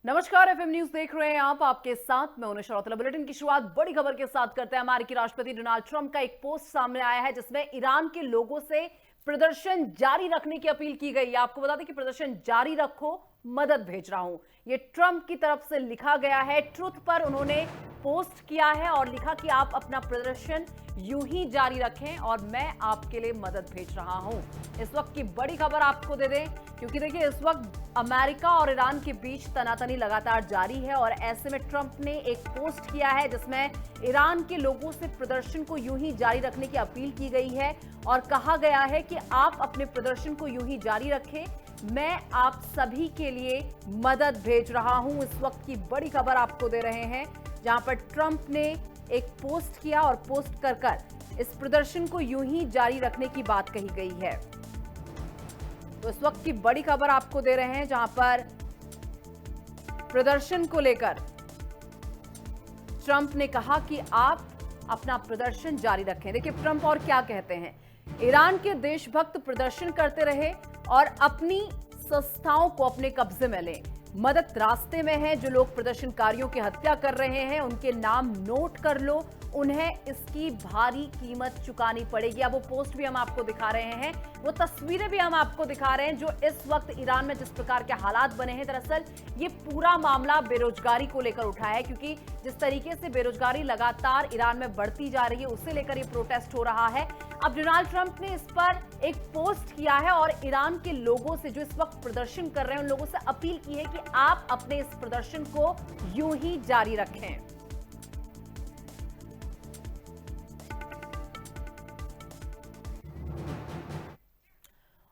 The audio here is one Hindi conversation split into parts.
नमस्कार, एफएम न्यूज देख रहे हैं आप। आपके साथ मैं हूं शरौतला। बुलेटिन की शुरुआत बड़ी खबर के साथ करते हैं। अमेरिकी राष्ट्रपति डोनाल्ड ट्रंप का एक पोस्ट सामने आया है जिसमें ईरान के लोगों से प्रदर्शन जारी रखने की अपील की गई है। आपको बता दें कि प्रदर्शन जारी रखो, मदद भेज रहा हूं, ये ट्रंप की तरफ से लिखा गया है। ट्रुथ पर उन्होंने पोस्ट किया है और लिखा कि आप अपना प्रदर्शन यूं ही जारी रखें और मैं आपके लिए मदद भेज रहा हूं। इस वक्त की बड़ी खबर आपको दे दें, क्योंकि देखिए इस वक्त अमेरिका और ईरान के बीच तनातनी लगातार जारी है और ऐसे में ट्रंप ने एक पोस्ट किया है जिसमें ईरान के लोगों से प्रदर्शन को यूं ही जारी रखने की अपील की गई है और कहा गया है कि आप अपने प्रदर्शन को यूं ही जारी रखें, मैं आप सभी के लिए मदद भेज रहा हूं। इस वक्त की बड़ी खबर आपको दे रहे हैं जहां पर ट्रंप ने एक पोस्ट किया और पोस्ट कर इस प्रदर्शन को यूं ही जारी रखने की बात कही गई है। तो इस वक्त की बड़ी खबर आपको दे रहे हैं जहां पर प्रदर्शन को लेकर ट्रंप ने कहा कि आप अपना प्रदर्शन जारी रखें। देखिए ट्रंप और क्या कहते हैं। ईरान के देशभक्त प्रदर्शन करते रहे और अपनी संस्थाओं को अपने कब्जे में लें। मदद रास्ते में है। जो लोग प्रदर्शनकारियों की हत्या कर रहे हैं उनके नाम नोट कर लो, उन्हें इसकी भारी कीमत चुकानी पड़ेगी। अब वो पोस्ट भी हम आपको दिखा रहे हैं, वो तस्वीरें भी हम आपको दिखा रहे हैं जो इस वक्त ईरान में जिस प्रकार के हालात बने हैं। दरअसल ये पूरा मामला बेरोजगारी को लेकर उठा है, क्योंकि जिस तरीके से बेरोजगारी लगातार ईरान में बढ़ती जा रही है उसे लेकर ये प्रोटेस्ट हो रहा है। अब डोनाल्ड ट्रंप ने इस पर एक पोस्ट किया है और ईरान के लोगों से जो इस वक्त प्रदर्शन कर रहे हैं उन लोगों से अपील की है कि आप अपने इस प्रदर्शन को यूं ही जारी रखें।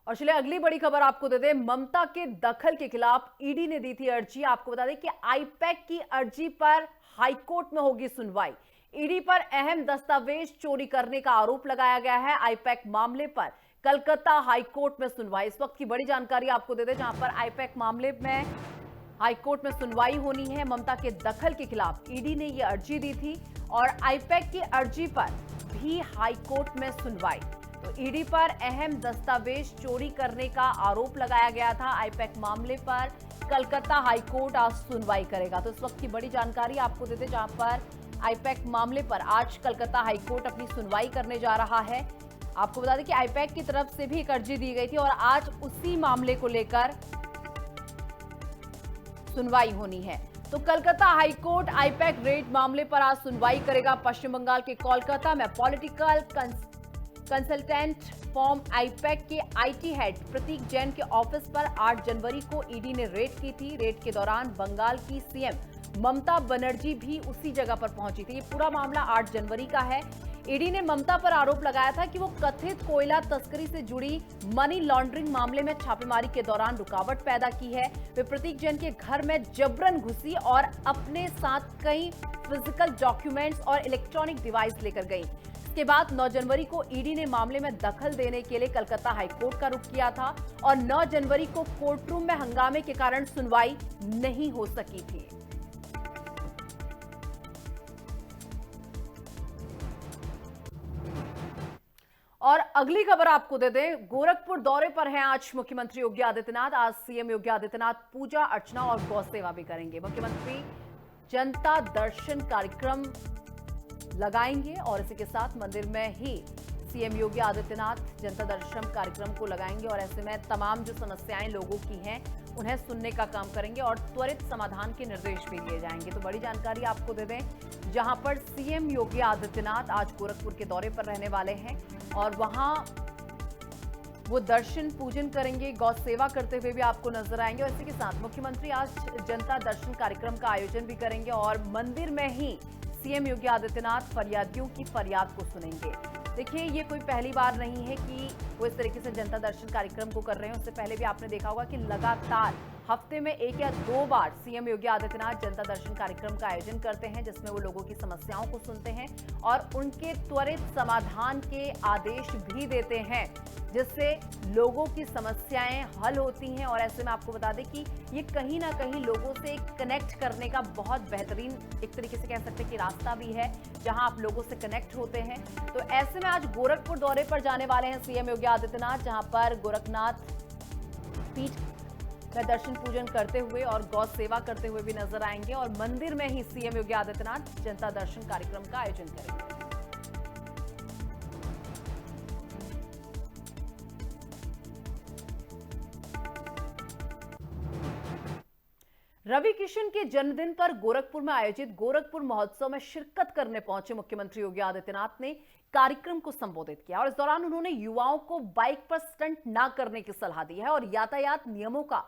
और चलिए अगली बड़ी खबर आपको दे दें। ममता के दखल के खिलाफ ईडी ने दी थी अर्जी। आपको बता दें कि आईपैक की अर्जी पर हाईकोर्ट में होगी सुनवाई। ईडी पर अहम दस्तावेज चोरी करने का आरोप लगाया गया है। आईपैक मामले पर कलकत्ता हाईकोर्ट में सुनवाई। इस वक्त की बड़ी जानकारी आपको दे दें जहां पर आईपैक मामले में हाईकोर्ट में सुनवाई होनी है। ममता के दखल के खिलाफ ईडी ने यह अर्जी दी थी और आईपैक की अर्जी पर भी हाईकोर्ट में सुनवाई। तो ईडी पर अहम दस्तावेज चोरी करने का आरोप लगाया गया था। आईपैक मामले पर कलकत्ता हाईकोर्ट आज सुनवाई करेगा। तो इस वक्त की बड़ी जानकारी आपको देते जहां पर आईपैक मामले पर आज कलकत्ता हाईकोर्ट अपनी सुनवाई करने जा रहा है। आपको बता दें कि आईपैक की तरफ से भी एक अर्जी दी गई थी और आज उसी मामले को लेकर सुनवाई होनी है। तो कलकत्ता हाईकोर्ट आईपैक रेड मामले पर आज सुनवाई करेगा। पश्चिम बंगाल के कोलकाता में पॉलिटिकल कंसल्टेंट फॉर्म आईपैक के आईटी हेड प्रतीक जैन के ऑफिस पर 8 जनवरी को ईडी ने रेड की थी। रेड के दौरान बंगाल की सीएम ममता बनर्जी भी उसी जगह पर पहुंची थी। ये पूरा मामला 8 जनवरी का है। ईडी ने ममता पर आरोप लगाया था कि वो कथित कोयला तस्करी से जुड़ी मनी लॉन्ड्रिंग मामले में छापेमारी के दौरान रुकावट पैदा की है। वे प्रतीक जैन के घर में जबरन घुसी और अपने साथ कई फिजिकल डॉक्यूमेंट्स और इलेक्ट्रॉनिक डिवाइस लेकर गई। इसके बाद 9 जनवरी को ईडी ने मामले में दखल देने के लिए कलकत्ता हाईकोर्ट का रुख किया था और 9 जनवरी को कोर्टरूम में हंगामे के कारण सुनवाई नहीं हो सकी थी। और अगली खबर आपको दे दें। गोरखपुर दौरे पर हैं आज मुख्यमंत्री योगी आदित्यनाथ। आज सीएम योगी आदित्यनाथ पूजा अर्चना और गौ सेवा भी करेंगे। मुख्यमंत्री जनता दर्शन कार्यक्रम लगाएंगे और इसी के साथ मंदिर में ही सीएम योगी आदित्यनाथ जनता दर्शन कार्यक्रम को लगाएंगे और ऐसे में तमाम जो समस्याएं लोगों की हैं उन्हें सुनने का काम करेंगे और त्वरित समाधान के निर्देश भी दिए जाएंगे। तो बड़ी जानकारी आपको दे दें जहां पर सीएम योगी आदित्यनाथ आज गोरखपुर के दौरे पर रहने वाले हैं और वहां वो दर्शन पूजन करेंगे, गौ सेवा करते हुए भी आपको नजर आएंगे। और इसी के साथ मुख्यमंत्री आज जनता दर्शन कार्यक्रम का आयोजन भी करेंगे और मंदिर में ही सीएम योगी आदित्यनाथ फरियादियों की फरियाद को सुनेंगे। देखिए ये कोई पहली बार नहीं है कि वो इस तरीके से जनता दर्शन कार्यक्रम को कर रहे हैं। उससे पहले भी आपने देखा होगा कि लगातार हफ्ते में 1 या 2 बार सीएम योगी आदित्यनाथ जनता दर्शन कार्यक्रम का आयोजन करते हैं जिसमें वो लोगों की समस्याओं को सुनते हैं और उनके त्वरित समाधान के आदेश भी देते हैं जिससे लोगों की समस्याएं हल होती हैं। और ऐसे में आपको बता दें कि ये कहीं ना कहीं लोगों से कनेक्ट करने का बहुत बेहतरीन एक तरीके से कह सकते हैं कि रास्ता भी है जहां आप लोगों से कनेक्ट होते हैं। तो ऐसे में आज गोरखपुर दौरे पर जाने वाले हैं सीएम योगी आदित्यनाथ, जहां पर गोरखनाथ पीठ में दर्शन पूजन करते हुए और गौ सेवा करते हुए भी नजर आएंगे और मंदिर में ही सीएम योगी आदित्यनाथ जनता दर्शन कार्यक्रम का आयोजन करेंगे। रवि किशन के जन्मदिन पर गोरखपुर में आयोजित गोरखपुर महोत्सव में शिरकत करने पहुंचे मुख्यमंत्री योगी आदित्यनाथ ने कार्यक्रम को संबोधित किया और इस दौरान उन्होंने युवाओं को बाइक पर स्टंट न करने की सलाह दी है और यातायात नियमों का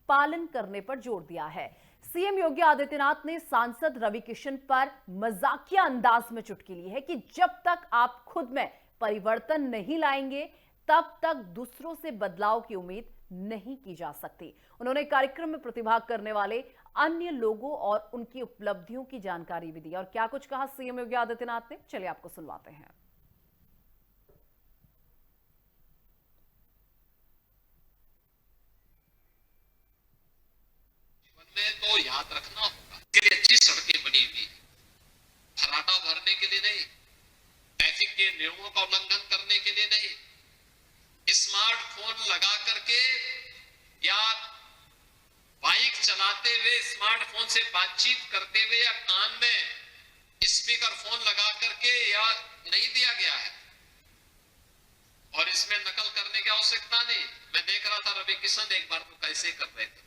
पालन करने पर जोर दिया है। सीएम योगी आदित्यनाथ ने सांसद रवि किशन पर मजाकिया अंदाज में चुटकी ली है कि जब तक आप खुद में परिवर्तन नहीं लाएंगे तब तक दूसरों से बदलाव की उम्मीद नहीं की जा सकती। उन्होंने कार्यक्रम में प्रतिभाग करने वाले अन्य लोगों और उनकी उपलब्धियों की जानकारी भी दी और क्या कुछ कहा सीएम योगी आदित्यनाथ ने, चलिए आपको सुनवाते हैं। जीवन में तो याद रखना होगा, इसके लिए अच्छी सड़कें बनी हुई है, फर्राटा भरने के लिए नहीं, ट्रैफिक के नियमों का उल्लंघन करने के लिए नहीं, स्मार्टफोन लगा करके या बाइक चलाते हुए स्मार्टफोन से बातचीत करते हुए या कान में स्पीकर फोन लगा करके या नहीं दिया गया है और इसमें नकल करने की आवश्यकता नहीं। मैं देख रहा था रवि किशन एक बार तो कैसे कर रहे थे,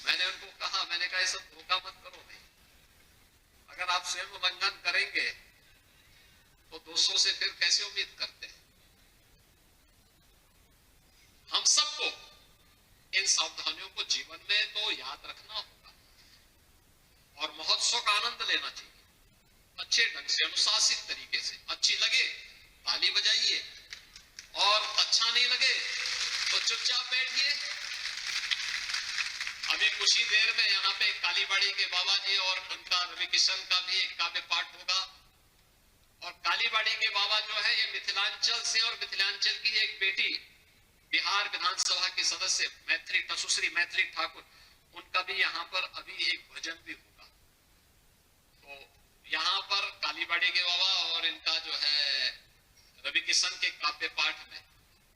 मैंने उनको कहा, मैंने कहा ऐसा धोखा मत करो भाई, अगर आप स्वयं उल्लंघन करेंगे तो दूसरों से फिर कैसे उम्मीद करते हैं। हम सबको इन सावधानियों को जीवन में तो याद रखना होगा और महोत्सव का आनंद लेना चाहिए, अच्छे ढंग से अनुशासित तरीके से। अच्छी लगे ताली बजाइए और अच्छा नहीं लगे तो चुपचाप बैठिए। अभी कुछ ही देर में यहाँ पे कालीबाड़ी के बाबा जी और उनका रवि किशन का भी एक काव्य पाठ होगा और कालीबाड़ी के बाबा जो है ये मिथिलांचल से और मिथिलांचल की एक बेटी बिहार विधानसभा की सदस्य सुश्री मैथिली ठाकुर, उनका भी यहाँ पर अभी एक भजन भी होगा। तो यहाँ पर कालीबाड़ी के बाबा और इनका जो है रवि किशन के काव्य पाठ में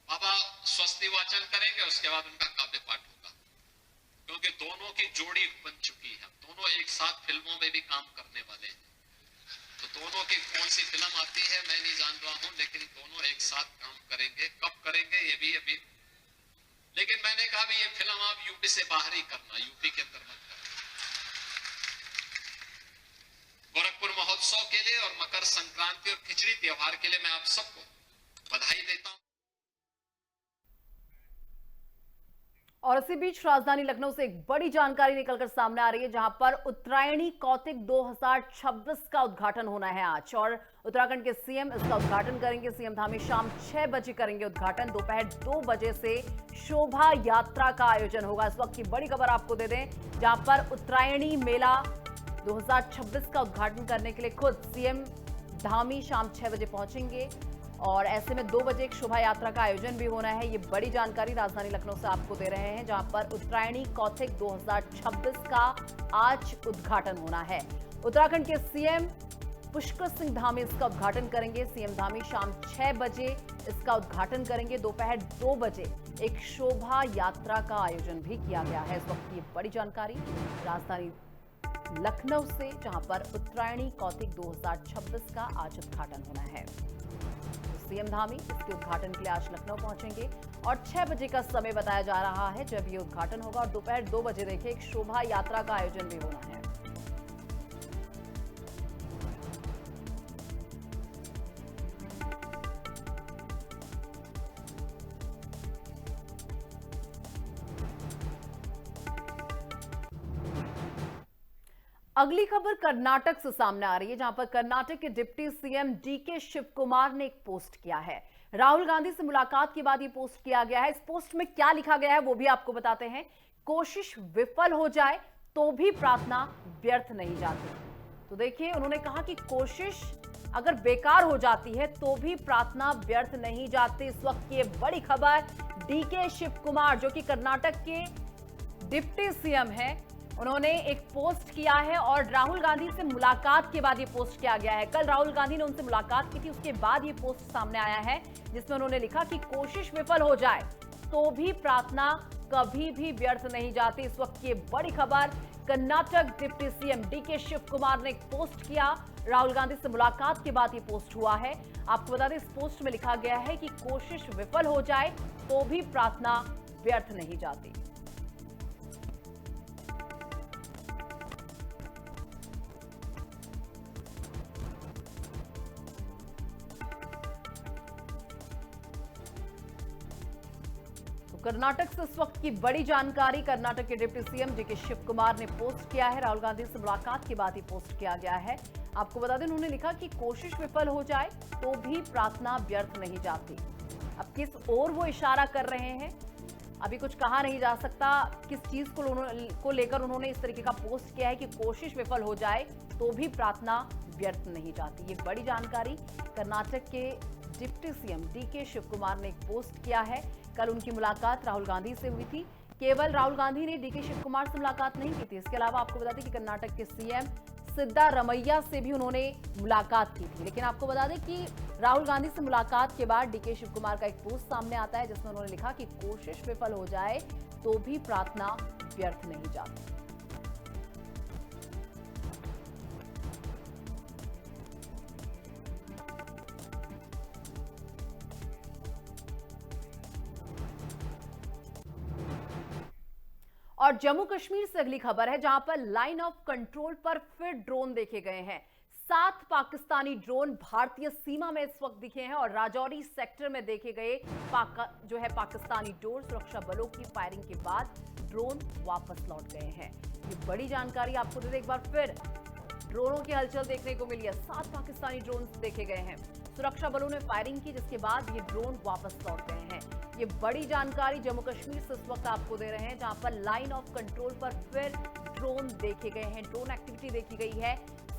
बाबा स्वस्ति वाचन करेंगे, उसके बाद उनका काव्य पाठ होगा, क्योंकि दोनों की जोड़ी बन चुकी है, दोनों एक साथ फिल्मों में भी काम करने वाले हैं। तो दोनों की कौन सी फिल्म आती है मैं नहीं जान रहा हूं, लेकिन दोनों एक साथ काम करेंगे। कब करेंगे ये भी अभी, लेकिन मैंने कहा भी ये फिल्म आप यूपी से बाहर ही करना, यूपी के अंदर मत करना। गोरखपुर महोत्सव के लिए और मकर संक्रांति और खिचड़ी त्योहार के लिए मैं आप सबको बधाई देता हूं। और इसी बीच राजधानी लखनऊ से एक बड़ी जानकारी निकलकर सामने आ रही है, जहां पर उत्तरायणी कौतिक 2026 का उद्घाटन होना है आज और उत्तराखंड के सीएम इसका उद्घाटन करेंगे। सीएम धामी शाम 6 बजे करेंगे उद्घाटन, दोपहर 2 बजे से शोभा यात्रा का आयोजन होगा। इस वक्त की बड़ी खबर आपको दे दें, जहां पर उत्तरायणी मेला 2026 का उद्घाटन करने के लिए खुद सीएम धामी शाम 6 बजे पहुंचेंगे और ऐसे में 2 बजे एक शोभा यात्रा का आयोजन भी होना है। ये बड़ी जानकारी राजधानी लखनऊ से आपको दे रहे हैं, जहां पर उत्तरायणी कौतिक 2026 का आज उद्घाटन होना है। उत्तराखंड के सीएम पुष्कर सिंह धामी इसका उद्घाटन करेंगे। सीएम धामी शाम 6 बजे इसका उद्घाटन करेंगे, दोपहर 2 बजे एक शोभा यात्रा का आयोजन भी किया गया है। इस वक्त की बड़ी जानकारी राजधानी लखनऊ से, जहां पर उत्तरायणी कौतिक 2026 का आज उद्घाटन होना है। सीएम धामी इसके उद्घाटन के लिए आज लखनऊ पहुंचेंगे और 6 बजे का समय बताया जा रहा है जब ये उद्घाटन होगा और दोपहर 2 बजे देखिए एक शोभा यात्रा का आयोजन भी होना है। अगली खबर कर्नाटक से सामने आ रही है, जहां पर कर्नाटक के deputy CM DK Shivakumar ने एक पोस्ट किया है। राहुल गांधी से मुलाकात के बाद ये पोस्ट किया गया है। इस पोस्ट में क्या लिखा गया है वो भी आपको बताते हैं। कोशिश विफल हो जाए तो भी प्रार्थना व्यर्थ नहीं जाती। तो देखिए, उन्होंने कहा कि कोशिश अगर बेकार हो जाती है तो भी प्रार्थना व्यर्थ नहीं जाती। इस वक्त की बड़ी खबर, डीके शिव कुमार जो कि कर्नाटक के डिप्टी सीएम है, उन्होंने एक पोस्ट किया है और राहुल गांधी से मुलाकात के बाद ये पोस्ट किया गया है। कल राहुल गांधी ने उनसे मुलाकात की थी, उसके बाद ये पोस्ट सामने आया है जिसमें उन्होंने लिखा कि कोशिश विफल हो जाए तो भी प्रार्थना कभी भी व्यर्थ नहीं जाती। इस वक्त की बड़ी खबर, Karnataka deputy CM DK Shivakumar ने एक पोस्ट किया। राहुल गांधी से मुलाकात के बाद ये पोस्ट हुआ है। आपको बता दें, इस पोस्ट में लिखा गया है कि कोशिश विफल हो जाए तो भी प्रार्थना व्यर्थ नहीं जाती। कर्नाटक से इस वक्त की बड़ी जानकारी, कर्नाटक के deputy CM DK Shivakumar ने पोस्ट किया है। राहुल गांधी से मुलाकात के बाद ही पोस्ट किया गया है। आपको बता दें, उन्होंने लिखा कि कोशिश विफल हो जाए तो भी प्रार्थना व्यर्थ नहीं जाती। अब किस ओर वो इशारा कर रहे हैं अभी कुछ कहा नहीं जा सकता। किस चीज को लेकर उन्होंने इस तरीके का पोस्ट किया है कि कोशिश विफल हो जाए तो भी प्रार्थना व्यर्थ नहीं जाती। ये बड़ी जानकारी कर्नाटक के deputy CM DK Shivakumar ने एक पोस्ट किया है। कल उनकी मुलाकात राहुल गांधी से हुई थी। केवल राहुल गांधी ने डीके शिव कुमार से मुलाकात नहीं की थी, इसके अलावा आपको बता दें कि कर्नाटक के सीएम सिद्धारमैया से भी उन्होंने मुलाकात की थी। लेकिन आपको बता दें कि राहुल गांधी से मुलाकात के बाद डीके शिव कुमार का एक पोस्ट सामने आता है जिसमें उन्होंने लिखा कि कोशिश विफल हो जाए तो भी प्रार्थना व्यर्थ नहीं जाती। और जम्मू कश्मीर से अगली खबर है, जहां पर लाइन ऑफ कंट्रोल पर फिर ड्रोन देखे गए हैं। 7 पाकिस्तानी ड्रोन भारतीय सीमा में इस वक्त दिखे हैं और राजौरी सेक्टर में देखे गए पाकिस्तानी ड्रोन सुरक्षा बलों की फायरिंग के बाद ड्रोन वापस लौट गए हैं। ये बड़ी जानकारी आपको दे दें, एक बार फिर ड्रोनों की हलचल देखने को मिली है। 7 पाकिस्तानी ड्रोन देखे गए हैं। सुरक्षा बलों ने फायरिंग की जिसके बाद ये ड्रोन वापस लौट गए हैं। ये बड़ी जानकारी जम्मू कश्मीर से इस वक्त आपको दे रहे हैं, जहां पर लाइन ऑफ कंट्रोल पर फिर ड्रोन देखे गए हैं, ड्रोन एक्टिविटी देखी गई है।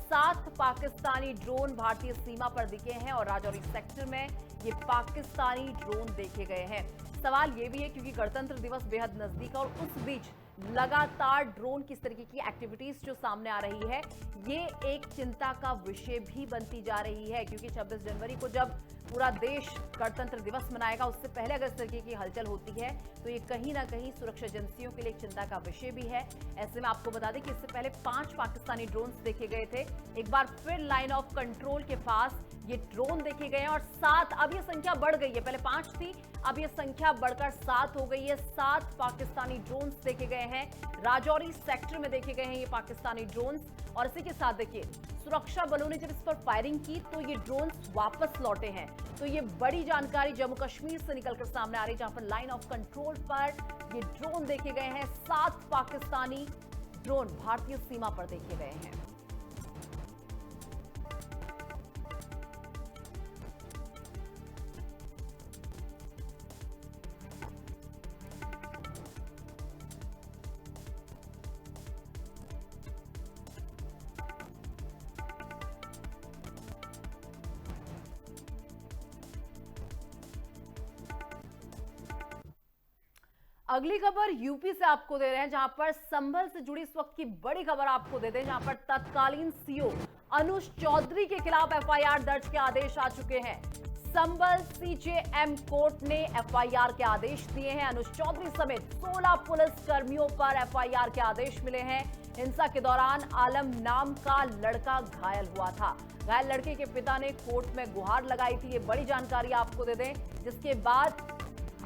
7 पाकिस्तानी ड्रोन भारतीय सीमा पर दिखे हैं और राजौरी सेक्टर में ये पाकिस्तानी ड्रोन देखे गए हैं। सवाल ये भी है क्योंकि गणतंत्र दिवस बेहद नजदीक है और उस बीच लगातार ड्रोन किस तरीके की एक्टिविटीज जो सामने आ रही है, ये एक चिंता का विषय भी बनती जा रही है। क्योंकि 26 जनवरी को जब पूरा देश गणतंत्र दिवस मनाएगा, उससे पहले अगर इस तरीके की हलचल होती है तो ये कहीं ना कहीं सुरक्षा एजेंसियों के लिए एक चिंता का विषय भी है। ऐसे में आपको बता दें कि इससे पहले 5 पाकिस्तानी ड्रोन देखे गए थे। एक बार फिर लाइन ऑफ कंट्रोल के पास ये ड्रोन देखे गए हैं और 7, अब ये संख्या बढ़ गई है। पहले 5 थी, अब ये संख्या बढ़कर 7 हो गई है। 7 पाकिस्तानी ड्रोन देखे गए हैं, राजौरी सेक्टर में देखे गए हैं ये पाकिस्तानी ड्रोन। और इसी के साथ देखिए, सुरक्षा बलों ने जब इस पर फायरिंग की तो ये ड्रोन वापस लौटे हैं। तो ये बड़ी जानकारी जम्मू कश्मीर से निकलकर सामने आ रही है, जहां पर लाइन ऑफ कंट्रोल पर ये ड्रोन देखे गए हैं। 7 पाकिस्तानी ड्रोन भारतीय सीमा पर देखे गए हैं। अगली खबर यूपी से आपको दे रहे हैं, जहां पर संभल से जुड़ी इस वक्त की बड़ी खबर आपको दे दें, जहां पर तत्कालीन सीओ अनुज चौधरी के खिलाफ एफआईआर दर्ज के आदेश आ चुके हैं। संभल सीजेएम कोर्ट ने एफआईआर के आदेश दिए हैं। अनुज चौधरी समेत 16 पुलिस कर्मियों पर एफआईआर के आदेश मिले हैं। हिंसा के दौरान आलम नाम का लड़का घायल हुआ था। घायल लड़के के पिता ने कोर्ट में गुहार लगाई थी। ये बड़ी जानकारी आपको दे दें, जिसके बाद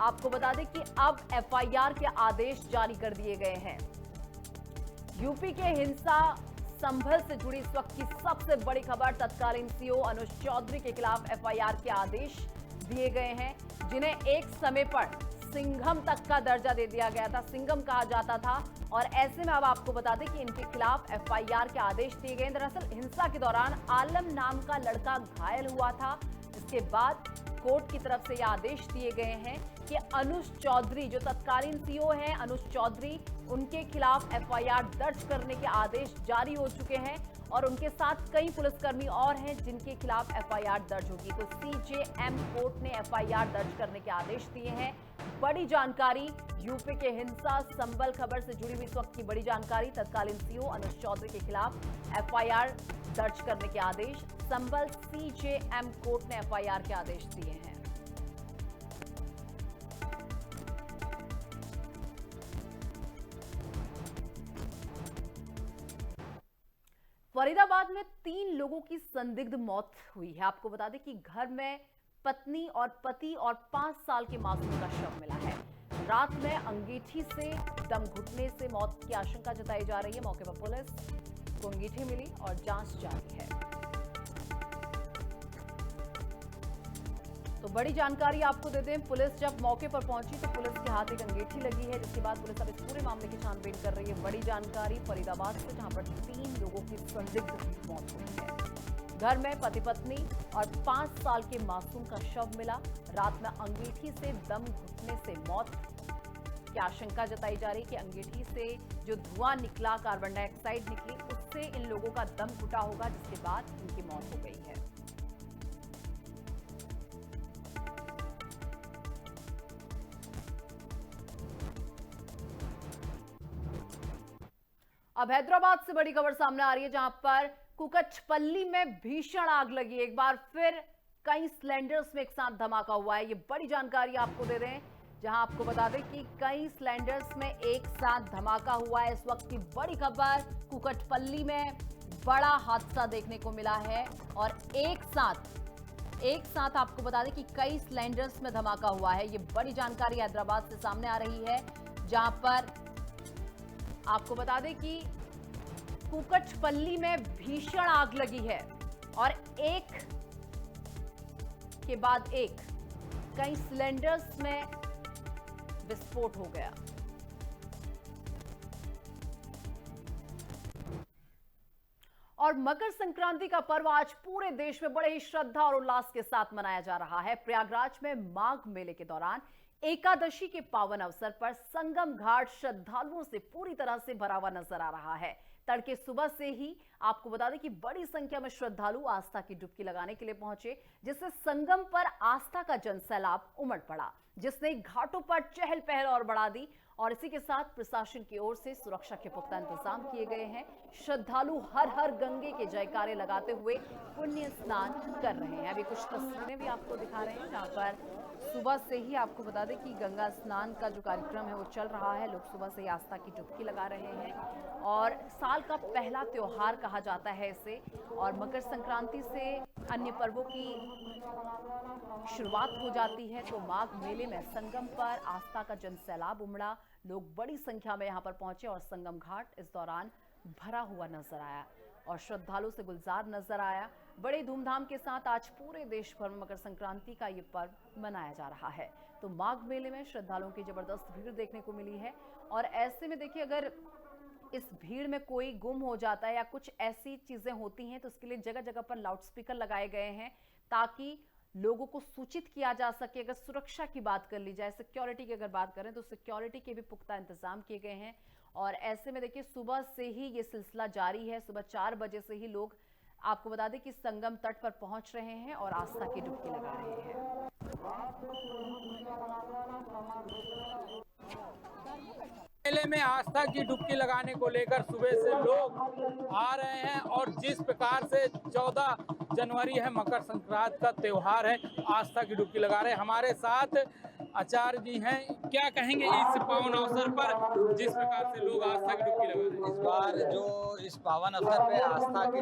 आपको बता दें कि अब एफआईआर के आदेश जारी कर दिए गए हैं। यूपी के हिंसा संभल से जुड़ी इस वक्त की सबसे बड़ी खबर, तत्कालीन सीओ अनुज चौधरी के खिलाफ एफआईआर के आदेश दिए गए हैं, जिन्हें एक समय पर सिंघम तक का दर्जा दे दिया गया था, सिंघम कहा जाता था। और ऐसे में अब आपको बता दें कि इनके खिलाफ एफआईआर के आदेश दिए गए। दरअसल हिंसा के दौरान आलम नाम का लड़का घायल हुआ था, जिसके बाद कोर्ट की तरफ से यह आदेश दिए गए हैं कि अनुज चौधरी जो तत्कालीन सीओ हैं, अनुज चौधरी, उनके खिलाफ एफआईआर दर्ज करने के आदेश जारी हो चुके हैं और उनके साथ कई पुलिसकर्मी और हैं जिनके खिलाफ एफआईआर दर्ज होगी। तो सीजेएम कोर्ट ने एफआईआर दर्ज करने के आदेश दिए हैं। बड़ी जानकारी यूपी के हिंसा संभल खबर से जुड़ी हुई इस वक्त की बड़ी जानकारी, तत्कालीन सीओ अनुज चौधरी के खिलाफ एफआईआर दर्ज करने के आदेश, संभल सीजेएम कोर्ट ने एफआईआर के आदेश दिए हैं। फरीदाबाद में 3 लोगों की संदिग्ध मौत हुई है। आपको बता दें कि घर में पत्नी और पति और 5 साल के मासूम का शव मिला है। रात में अंगीठी से दम घुटने से मौत की आशंका जताई जा रही है। मौके पर पुलिस को अंगीठी मिली और जांच जारी है। तो बड़ी जानकारी आपको दे दें, पुलिस जब मौके पर पहुंची तो पुलिस के हाथ एक अंगीठी लगी है, जिसके बाद पुलिस अब इस पूरे मामले की छानबीन कर रही है। बड़ी जानकारी फरीदाबाद से, जहां पर 3 लोगों की संदिग्ध मौत हुई है। घर में पति पत्नी और 5 साल के मासूम का शव मिला। रात में अंगीठी से दम घुटने से मौत की आशंका जताई जा रही है कि अंगीठी से जो धुआं निकला, कार्बन डाइऑक्साइड निकली, उससे इन लोगों का दम घुटा होगा, जिसके बाद इनकी मौत हो गई है। अब हैदराबाद से बड़ी खबर सामने आ रही है, जहां पर कुकचपल्ली में भीषण आग लगी। एक बार फिर कई सिलेंडर्स में एक साथ धमाका हुआ है। ये बड़ी जानकारी आपको दे दें, जहां आपको बता दें कि कई सिलेंडर्स में एक साथ धमाका हुआ है। इस वक्त की बड़ी खबर, कुकचपल्ली में बड़ा हादसा देखने को मिला है और एक साथ आपको बता दें कि कई सिलेंडर्स में धमाका हुआ है। ये बड़ी जानकारी हैदराबाद से सामने आ रही है, जहां पर आपको बता दें कि कुकचपल्ली में भीषण आग लगी है और एक के बाद एक कई सिलेंडर्स में विस्फोट हो गया। और मकर संक्रांति का पर्व आज पूरे देश में बड़े ही श्रद्धा और उल्लास के साथ मनाया जा रहा है। प्रयागराज में माघ मेले के दौरान एकादशी के पावन अवसर पर संगम घाट श्रद्धालुओं से पूरी तरह से भरा हुआ नजर आ रहा है। तड़के सुबह से ही आपको बता दें कि बड़ी संख्या में श्रद्धालु आस्था की डुबकी लगाने के लिए पहुंचे, जिससे संगम पर आस्था का जनसैलाब उमड़ पड़ा, जिसने घाटों पर चहल पहल और बढ़ा दी। और इसी के साथ प्रशासन की ओर से सुरक्षा के पुख्ता इंतजाम किए गए हैं। श्रद्धालु हर हर गंगे के जयकारे लगाते हुए पुण्य स्नान कर रहे हैं। अभी कुछ तस्वीरें भी आपको दिखा रहे हैं, जहां पर सुबह से ही आपको बता दें कि गंगा स्नान का जो कार्यक्रम है वो चल रहा है। लोग सुबह से ही आस्था की डुबकी लगा रहे हैं और साल का पहला त्योहार कहा जाता है इसे। और मकर संक्रांति से अन्य पर्वों की शुरुआत हो जाती है। तो माघ मेले में संगम पर आस्था का जनसैलाब उमड़ा। लोग बड़ी संख्या में यहां पर पहुंचे और संगम घाट इस दौरान भरा हुआ नजर आया और श्रद्धालु से गुलजार नजर आया। बड़े धूमधाम के साथ आज पूरे देश भर में मकर संक्रांति का ये पर्व मनाया जा रहा है। तो माघ मेले में श्रद्धालुओं की जबरदस्त भीड़ देखने को मिली है। और ऐसे में देखिए, अगर इस भीड़ में कोई गुम हो जाता है या कुछ ऐसी चीजें होती हैं तो उसके लिए जगह जगह पर लाउडस्पीकर लगाए गए हैं, ताकि लोगों को सूचित किया जा सके। अगर सुरक्षा की बात कर ली जाए, सिक्योरिटी की अगर बात करें, तो सिक्योरिटी के भी पुख्ता इंतजाम किए गए हैं। और ऐसे में देखिए, सुबह से ही ये सिलसिला जारी है। सुबह 4 बजे से ही लोग, आपको बता दें कि संगम तट पर पहुंच रहे हैं और आस्था की डुबकी लगा रहे हैं। मेले में आस्था की डुबकी लगाने को लेकर सुबह से लोग आ रहे हैं और जिस प्रकार से 14 जनवरी है, मकर संक्रांति का त्योहार है, आस्था की डुबकी लगा रहे हैं। हमारे साथ आचार्य जी हैं, क्या कहेंगे इस पावन अवसर पर जिस प्रकार से लोग आस्था की डुबकी लगा रहे हैं? इस बार जो इस पावन अवसर पे आस्था की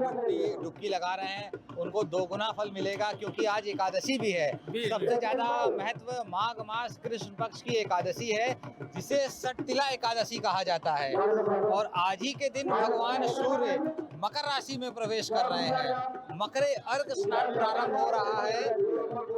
डुबकी लगा रहे हैं, उनको 2 गुना फल मिलेगा, क्योंकि आज एकादशी भी है। सबसे ज्यादा महत्व माघ मास कृष्ण पक्ष की एकादशी है, जिसे सटतिला एकादशी कहा जाता है। और आज ही के दिन भगवान सूर्य मकर राशि में प्रवेश कर रहे हैं। मकरे अर्घ स्नान प्रारंभ हो रहा है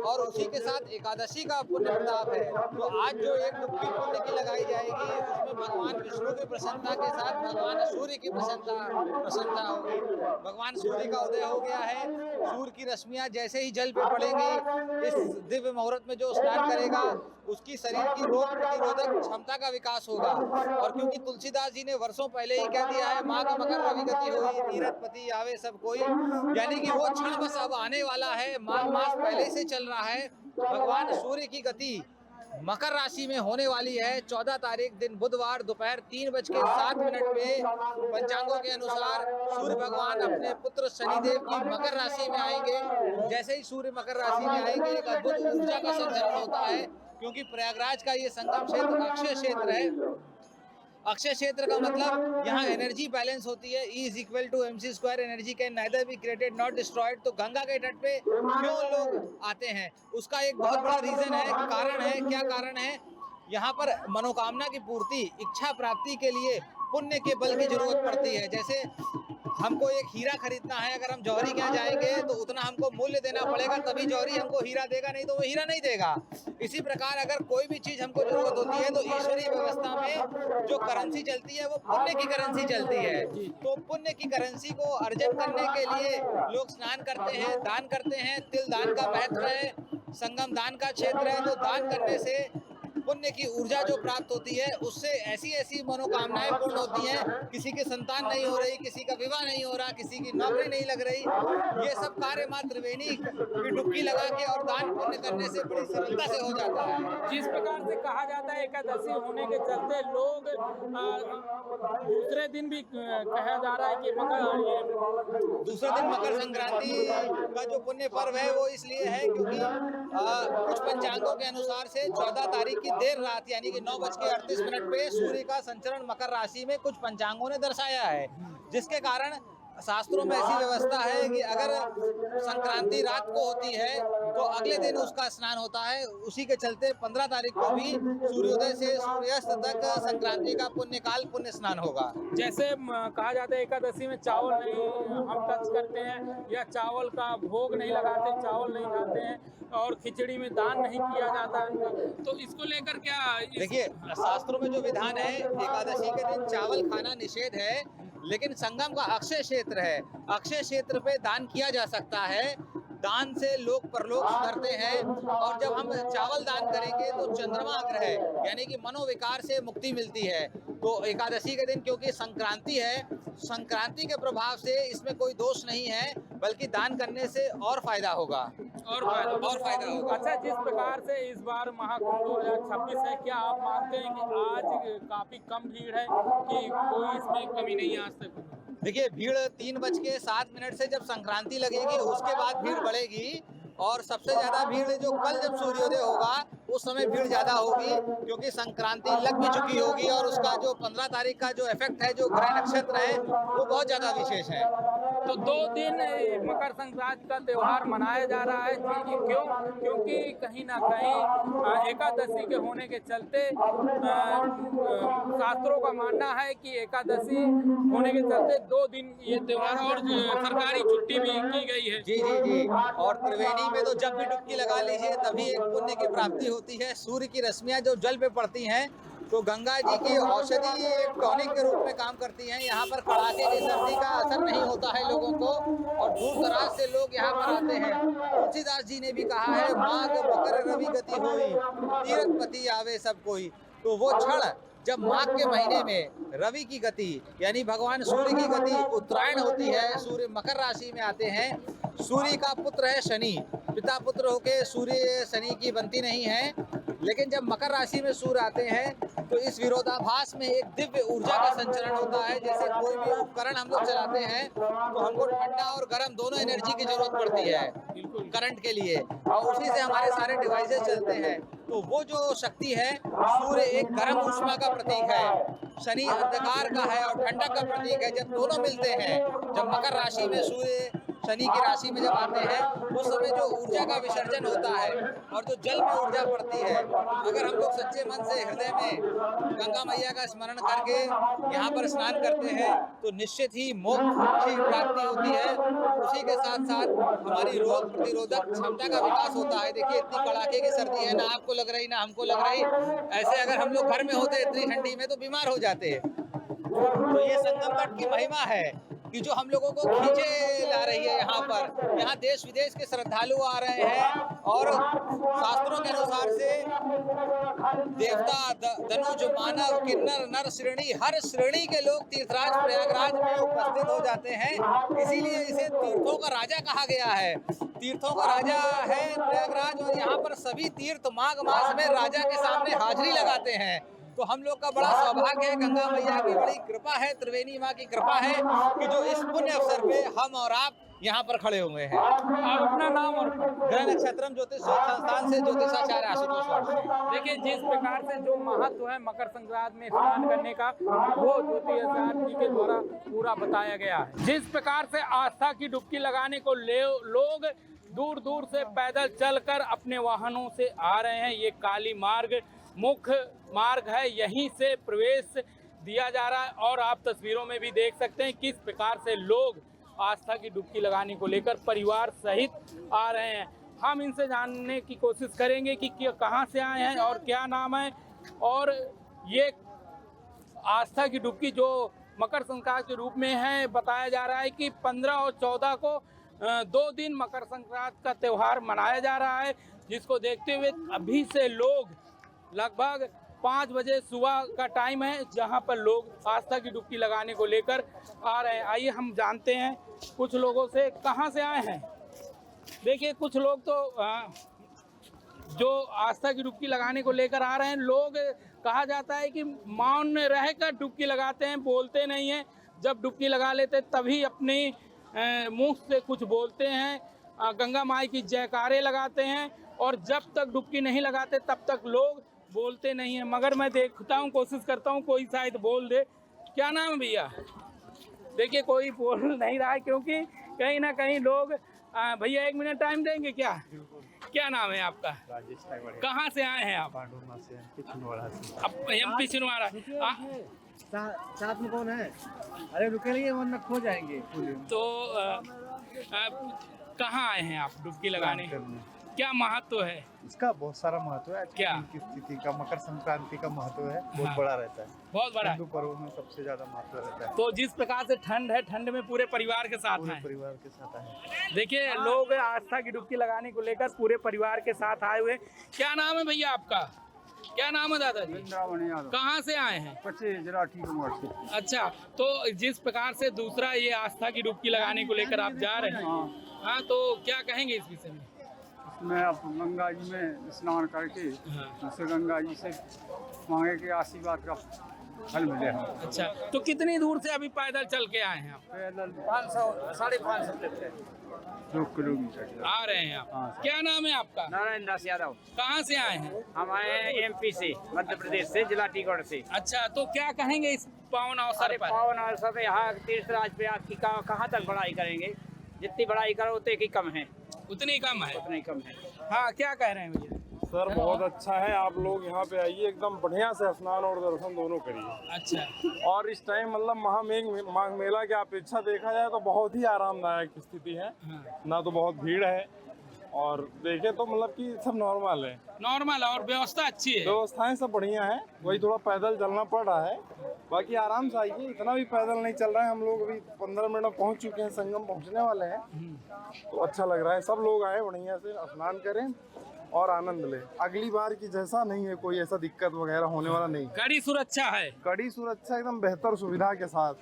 और उसी के साथ एकादशी का पुण्य प्रताप है। तो आज जो एक डुबकी पुण्य की लगाई जाएगी, उसमें भगवान विष्णु की प्रसन्नता के साथ भगवान सूर्य की प्रसन्नता होगी। भगवान सूर्य का उदय हो गया है। सूर्य की रश्मियां जैसे ही जल पे पड़ेंगी, इस दिव्य मुहूर्त में जो स्नान करेगा उसकी शरीर की रोग प्रतिरोधक क्षमता का विकास होगा। और क्योंकि तुलसीदास जी ने वर्षों पहले ही कह दिया है, माघ मकर रवि गति होई, तीरथ पति आवे सब कोई, यानी कि वो क्षण बस अब आने वाला है। माघ मास पहले से चल रहा है। भगवान सूर्य की गति मकर राशि में होने वाली है। 14 तारीख दिन बुधवार दोपहर 3:07 में पंचांगों के अनुसार सूर्य भगवान अपने पुत्र शनिदेव की मकर राशि में आएंगे। जैसे ही सूर्य मकर राशि में आएंगे, एक अद्भुत ऊर्जा का संचरण होता है, क्योंकि प्रयागराज का ये संगम क्षेत्र अक्षय क्षेत्र है। अक्षय क्षेत्र का मतलब यहाँ एनर्जी बैलेंस होती है, E is equal to mc square, energy can neither be created not destroyed. तो गंगा के तट पे क्यों लोग आते हैं, उसका एक बहुत बड़ा रीजन है, कारण है। क्या कारण है? यहाँ पर मनोकामना की पूर्ति, इच्छा प्राप्ति के लिए पुण्य के बल की जरूरत पड़ती है। जैसे हमको एक हीरा खरीदना है, अगर हम जौहरी के यहाँ जाएंगे तो उतना हमको मूल्य देना पड़ेगा, तभी जौहरी हमको हीरा देगा, नहीं तो वो हीरा नहीं देगा। इसी प्रकार अगर कोई भी चीज हमको जरूरत होती है तो ईश्वरीय व्यवस्था में जो करेंसी चलती है वो पुण्य की करेंसी चलती है। तो पुण्य की करेंसी को अर्जन करने के लिए लोग स्नान करते हैं, दान करते हैं। तिल दान का महत्व है, संगम दान का क्षेत्र है। तो दान करने से पुण्य की ऊर्जा जो प्राप्त होती है, उससे ऐसी ऐसी मनोकामनाएं पूर्ण होती हैं। किसी की संतान नहीं हो रही, किसी का विवाह नहीं हो रहा, किसी की नौकरी नहीं लग रही, ये सब कार्य मां त्रिवेणी की डुबकी लगा के और दान पुण्य करने से बड़ी सरलता से हो जाता है। जिस प्रकार से कहा जाता है एकादशी होने के चलते लोग दूसरे दिन भी कहा जा रहा है कि दूसरा दिन मकर संक्रांति का जो पुण्य पर्व है वो इसलिए है क्योंकि कुछ पंचांगों के अनुसार से 14 तारीख की देर रात यानी कि 9:38 पे सूर्य का संचरण मकर राशि में कुछ पंचांगों ने दर्शाया है, जिसके कारण शास्त्रों में ऐसी व्यवस्था है कि अगर संक्रांति रात को होती है तो अगले दिन उसका स्नान होता है। उसी के चलते 15 तारीख को भी सूर्योदय से सूर्यास्त तक संक्रांति का पुण्यकाल पुण्य स्नान होगा। जैसे कहा जाता है एकादशी में चावल नहीं हम टच करते हैं या चावल का भोग नहीं लगाते, चावल नहीं खाते हैं और खिचड़ी में दान नहीं किया जाता है, तो इसको लेकर क्या देखिए शास्त्रों में जो विधान है, एकादशी के दिन चावल खाना निषेध है, लेकिन संगम का अक्षय क्षेत्र है, अक्षय क्षेत्र पे दान किया जा सकता है। दान से लोग परलोक सुधरते हैं। और जब हम चावल दान करेंगे तो चंद्रमा ग्रह यानी कि मनोविकार से मुक्ति मिलती है। तो एकादशी के दिन क्योंकि संक्रांति है, संक्रांति के प्रभाव से इसमें कोई दोष नहीं है, बल्कि दान करने से और फायदा होगा, और फायदा होगा। अच्छा, जिस प्रकार से इस बार महाकुंभ 2026 है, क्या आप मानते हैं कि आज काफी कम भीड़ है कि कोई इसमें कमी नहीं है आज तक? देखिए भीड़ 3:07 से जब संक्रांति लगेगी उसके बाद भीड़ बढ़ेगी, और सबसे ज्यादा भीड़ जो कल जब सूर्योदय होगा उस समय भीड़ ज्यादा होगी, क्योंकि संक्रांति लग भी चुकी होगी और उसका जो 15 तारीख का जो इफेक्ट है, जो ग्रह नक्षत्र है, वो बहुत ज्यादा विशेष है। तो 2 दिन मकर संक्रांति का त्योहार मनाया जा रहा है। क्यों? क्योंकि कहीं ना कहीं एकादशी के होने के चलते शास्त्रों का मानना है कि एकादशी होने के चलते 2 दिन ये त्योहार और सरकारी छुट्टी भी की गई है। जी। और त्रिवेणी में तो जब भी डुबकी लगा लीजिए तभी एक पुण्य की प्राप्ति होती है। सूर्य की रश्मियां जो जल पे पड़ती हैं तो गंगा जी की औषधि एक टॉनिक के रूप में काम करती हैं। यहाँ पर कड़ाके की सर्दी का असर नहीं होता है लोगों को, और दूर दराज से लोग यहाँ पर आते हैं। तुलसीदास जी ने भी कहा है, माघ मकर रवि गति होई, तीर्थपति आवे सब कोई। तो वो क्षण जब माघ के महीने में रवि की गति यानी भगवान सूर्य की गति उत्तरायण होती है, सूर्य मकर राशि में आते हैं। सूर्य का पुत्र है शनि, पिता पुत्र होके सूर्य शनि की बनती नहीं है, लेकिन जब मकर राशि में सूर्य आते हैं तो इस विरोधाभास में एक दिव्य ऊर्जा का संचरण होता है। जैसे कोई भी उपकरण हम लोग चलाते हैं तो हमको ठंडा और गर्म दोनों एनर्जी की जरूरत पड़ती है करंट के लिए, और उसी से हमारे सारे डिवाइसेस चलते हैं। तो वो जो शक्ति है, सूर्य एक गर्म ऊष्मा का प्रतीक है, शनि अंधकार का है और ठंडक का प्रतीक है। जब दोनों मिलते हैं, जब मकर राशि में सूर्य शनि की राशि में जब आते हैं उस समय जो ऊर्जा का विसर्जन होता है और जो जल में ऊर्जा पड़ती है, अगर हम लोग सच्चे मन से हृदय में गंगा मैया का स्मरण करके यहाँ पर स्नान करते हैं तो निश्चित ही मोक्ष की प्राप्ति होती है। उसी के साथ साथ हमारी रोग प्रतिरोधक क्षमता का विकास होता है। देखिए इतनी कड़ाके की सर्दी है, ना आपको लग रही ना हमको लग रही। ऐसे अगर हम लोग घर में होते इतनी ठंडी में तो बीमार हो जाते। तो ये संगम तट की महिमा है कि जो हम लोगों को खींचे ला रही है। यहाँ देश विदेश के श्रद्धालु आ रहे हैं, और शास्त्रों के अनुसार से देवता, धनुज, मानव, किन्नर, नर श्रेणी, हर श्रेणी के लोग तीर्थराज प्रयागराज में उपस्थित हो जाते हैं। इसीलिए इसे तीर्थों का राजा कहा गया है। तीर्थों का राजा है प्रयागराज, और यहाँ पर सभी तीर्थ माघ मास में राजा के सामने हाजिरी लगाते हैं। तो हम लोग का बड़ा सौभाग्य है, गंगा मैया की बड़ी कृपा है, त्रिवेणी माँ की कृपा है कि जो इस पुण्य अवसर पे हम और आप यहाँ पर खड़े हुए हैं। आप अपना नाम और ग्रह नक्षत्रम ज्योतिष शोध संस्थान से ज्योतिषाचार्य आशुतोष वर्षी। देखिए, जिस प्रकार से जो महत्व है मकर संक्रांति में स्नान करने का, वो ज्योतिषाचार्य जी के द्वारा पूरा बताया गया है। जिस प्रकार से आस्था की डुबकी लगाने को लोग दूर दूर से पैदल चलकर अपने वाहनों से आ रहे हैं। ये काली मार्ग मुख्य मार्ग है, यहीं से प्रवेश दिया जा रहा है और आप तस्वीरों में भी देख सकते हैं किस प्रकार से लोग आस्था की डुबकी लगाने को लेकर परिवार सहित आ रहे हैं। हम इनसे जानने की कोशिश करेंगे कि कहाँ से आए हैं और क्या नाम है, और ये आस्था की डुबकी जो मकर संक्रांति के रूप में है, बताया जा रहा है कि 15 और 14 को 2 दिन मकर संक्रांति का त्यौहार मनाया जा रहा है, जिसको देखते हुए अभी से लोग लगभग 5 बजे सुबह का टाइम है, जहां पर लोग आस्था की डुबकी लगाने को लेकर आ रहे हैं। आइए हम जानते हैं कुछ लोगों से कहां से आए हैं। देखिए, कुछ लोग तो जो आस्था की डुबकी लगाने को लेकर आ रहे हैं, लोग कहा जाता है कि मौन में रहकर डुबकी लगाते हैं, बोलते नहीं हैं। जब डुबकी लगा लेते तभी अपनी मुंह से कुछ बोलते हैं, गंगा माई की जयकारे लगाते हैं, और जब तक डुबकी नहीं लगाते तब तक लोग बोलते नहीं हैं। मगर मैं देखता हूँ, कोशिश करता हूँ कोई शायद बोल दे। क्या नाम है भैया? देखिए, कोई बोल नहीं रहा है क्योंकि कहीं ना कहीं लोग भैया 1 मिनट टाइम देंगे क्या? क्या नाम है आपका? राजेश टाइगर। कहाँ से आए हैं आप? पांडुरमा से छिंदवाड़ा से। अब एमपी छिंदवाड़ा। साथ में कौन है? अरे रुकेंगे वरना खो जाएंगे। तो कहाँ आए हैं आप डुबकी लगाने? क्या महत्व है इसका? बहुत सारा महत्व है। क्या? की स्थिति का, मकर संक्रांति का महत्व है, बहुत हाँ। बड़ा रहता है। बहुत बड़ा है। हिंदू पर्व में सबसे ज्यादा महत्व रहता है। तो जिस प्रकार से ठंड है, ठंड में पूरे परिवार के साथ पूरे हैं। परिवार के साथ आए। देखिए, लोग आस्था की डुबकी लगाने को लेकर पूरे परिवार के साथ आए हुए। क्या नाम है भैया आपका? क्या नाम है दादाजी? कहाँ से आए हैं? अच्छा, तो जिस प्रकार से दूसरा ये आस्था की डुबकी लगाने को लेकर आप जा रहे हैं, हाँ, तो क्या कहेंगे इस विषय में? मैं अब गंगा जी में स्नान करके उसे गंगा जी से मांगे कि आशीर्वाद का फल मिले हम। अच्छा, तो कितनी दूर से अभी पैदल चल के आए हैं आप? पैदल 500-550 2 किलोमीटर आ रहे हैं आप? क्या नाम है आपका? नारायण दास यादव। कहाँ से आए हैं? हम आए हैं एमपी से, मध्य प्रदेश से, जिला टीकमगढ़ से। अच्छा, तो क्या कहेंगे इस पावन अवसर अरे पर? पावन अवसर पे यहाँ तीर्थराज पे आपकी कहाँ तक बढ़ाई करेंगे? जितनी बढ़ाई करो उतने की कम है, उतनी कम है। उतनी कम है। हाँ, क्या कह रहे हैं भैया? सर, बहुत अच्छा है। आप लोग यहाँ पे आइए, एकदम बढ़िया से स्नान और दर्शन दोनों करिए। अच्छा, और इस टाइम मतलब माघ मेला की अपेक्षा देखा जाए तो बहुत ही आरामदायक स्थिति है। हाँ। ना तो बहुत भीड़ है, और देखे तो मतलब कि सब नॉर्मल है। नॉर्मल और व्यवस्था अच्छी है। व्यवस्थाएं सब बढ़िया है। वही थोड़ा पैदल चलना पड़ रहा है, बाकी आराम से आइए। इतना भी पैदल नहीं चल रहा है। हम लोग अभी 15 मिनट में पहुँच चुके हैं, संगम पहुँचने वाले हैं। तो अच्छा लग रहा है। सब लोग आए, बढ़िया से स्नान करें और आनंद ले। अगली बार की जैसा नहीं है, कोई ऐसा दिक्कत वगैरह होने वाला नहीं। कड़ी सुरक्षा है। कड़ी सुरक्षा, एकदम बेहतर सुविधा के साथ।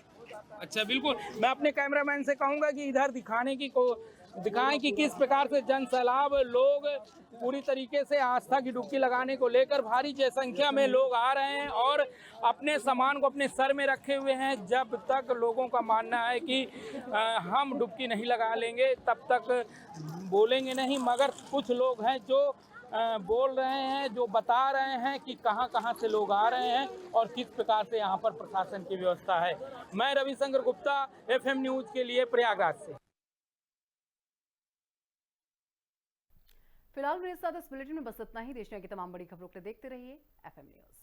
अच्छा, बिल्कुल। मैं अपने कैमरामैन से कहूंगा कि इधर दिखाएं कि किस प्रकार से जन सैलाब, लोग पूरी तरीके से आस्था की डुबकी लगाने को लेकर भारी संख्या में लोग आ रहे हैं और अपने सामान को अपने सर में रखे हुए हैं। जब तक लोगों का मानना है कि हम डुबकी नहीं लगा लेंगे तब तक बोलेंगे नहीं। मगर कुछ लोग हैं जो बोल रहे हैं, जो बता रहे हैं कि कहां कहां से लोग आ रहे हैं और किस प्रकार से यहां पर प्रशासन की व्यवस्था है। मैं रविशंकर गुप्ता, FM न्यूज के लिए प्रयागराज से। फिलहाल मेरे साथ इस बुलेटिन में बस इतना ही। देश दुनिया की तमाम बड़ी खबरों के लिए देखते रहिए FM न्यूज।